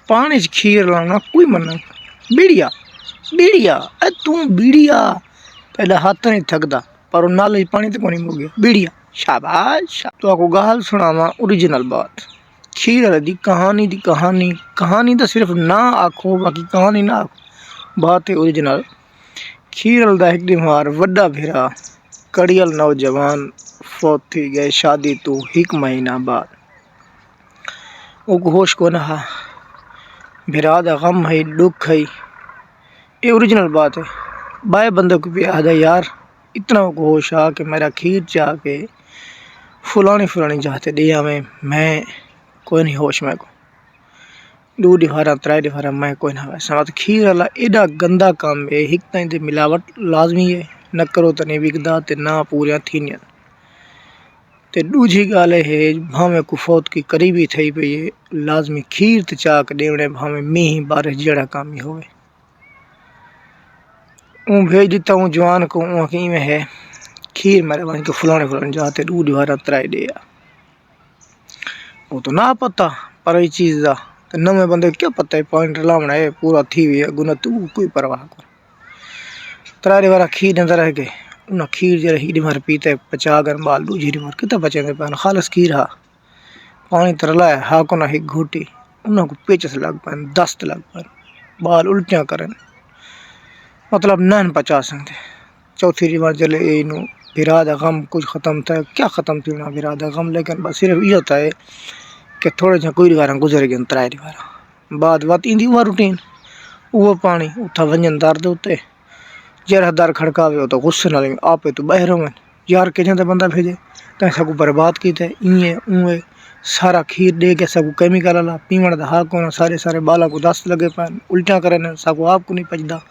पानी च खीर लाना कोई मना। बीड़िया बीड़िया तू बीड़िया पहले हाथ नहीं थकदा पर नाले पानी तो कोनी मुक गया। बीड़िया शाबाश। तो आपको गाल सुनावा ओरिजिनल बात। खीर दी कहानी तो सिर्फ ना आखो बाकी कहानी ना आखो, बात है ओरिजिनल। खीर दा एक दिन मार वड्डा भेरा कड़ियल नौजवान फौत थी गए शादी तो 1 महीना बाद। वो होश को नहा भेरा दा गम है दुख है, ये ओरिजिनल बात है। बाय बंदे को भी आधा यार इतना होश आ कि मेरा खीर चाह के फुलानी चाहते दिया मैं कोई नहीं होश में को 2 डिफारा 3 डिफारा मैं कोई ना वैसा। तो खीर वाला एडा गंदा काम है। एक तो मिलावट लाजमी है, न करो तो नहीं बिकदा ते ना पूरा थी। ते दूजी गाल है भावे कुफौत की करीबी थी पे ये लाजमी खीर ते चाक देवने भावे मीह बारिश जड़ा काम ही होवे। भेज दिता हूँ जवान को वहीं में है खीर मेरे बन के फुलाने जाते 2 डिफारा 3 दिया। वो तो ना पता पर ये चीज़ दा तो नवे बंदे क्या पता है पॉइंट लावना है पूरा थी हुई है गुना तू कोई परवाह को 3 बार खीर अंदर रह गए। उन खीर जरा ही डिमार पीते 50 गन बाल दूजी डिमार कितना बचे पान खालस खीर हा पानी तरला है हा को ना ही घोटी उन को पेचस लग पान दस्त लग पान बाल उल्टियां करें मतलब नन 50 थे। चौथी डिमार जले इनू बिरादा गम कुछ ख़त्म था क्या ख़त्म थी ना बिरादा गम, लेकिन बस सिर्फ ये होता है कि थोड़े जा कोई बार गुजर गए 3 बार बाद बात इंदी हुआ रूटीन। वो पानी उठा वंजन दर्द होते जरा दर खड़कावे हो तो गुस्से ना आपे तो बहरों में यार के जाते बंदा भेजे तो सबको बर्बाद की थे इए उए सारा खीर दे के सबको केमिकल ला पीवण दा हा को सारे बाला को दस्त लगे पान उल्टियां करे सबको आपको नहीं पचदा।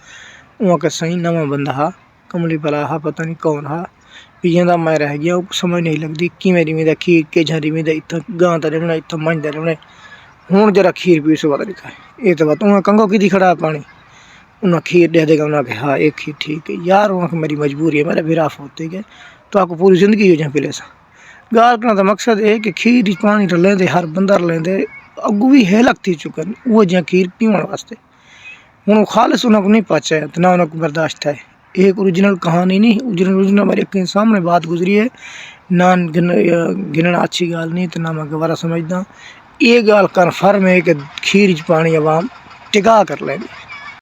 वहाँ के सही नवा बंदा हा कमली भला हा पता नहीं कौन हा पियंदा मैं रह गया समझ नहीं लगती कि मेरी में खीर के झरी में इतना गां दा रहना इतना मंझ दा रहना हूँ जरा खीर पी सो पता नहीं ये तो बात वहाँ कंगो की खड़ा पानी उन्हें खीर दे देगा उन्हें हाँ एक खीर ठीक है यार वहाँ मेरी मजबूरी है मेरा विराफ होते गए तो आपको पूरी ज़िंदगी हो जाए पहले सा गाल करना तो मकसद है कि खीर पानी तो लेंदे हर बंदा लेंदे अगू भी है लगती चुकन वो जहाँ खीर पीवन वास्ते हूँ खालस उन्हें नहीं पचा है तो ना उन्हें बर्दाश्त है। एक ओरिजिनल कहानी नहीं ओरिजिनल मेरे सामने बात गुजरी है ना गिनना अच्छी गाल नहीं तो ना मैं गवारा समझदा। ये गाल कन्फर्म है कि खीर पानी अवाम टिका कर लेंगे।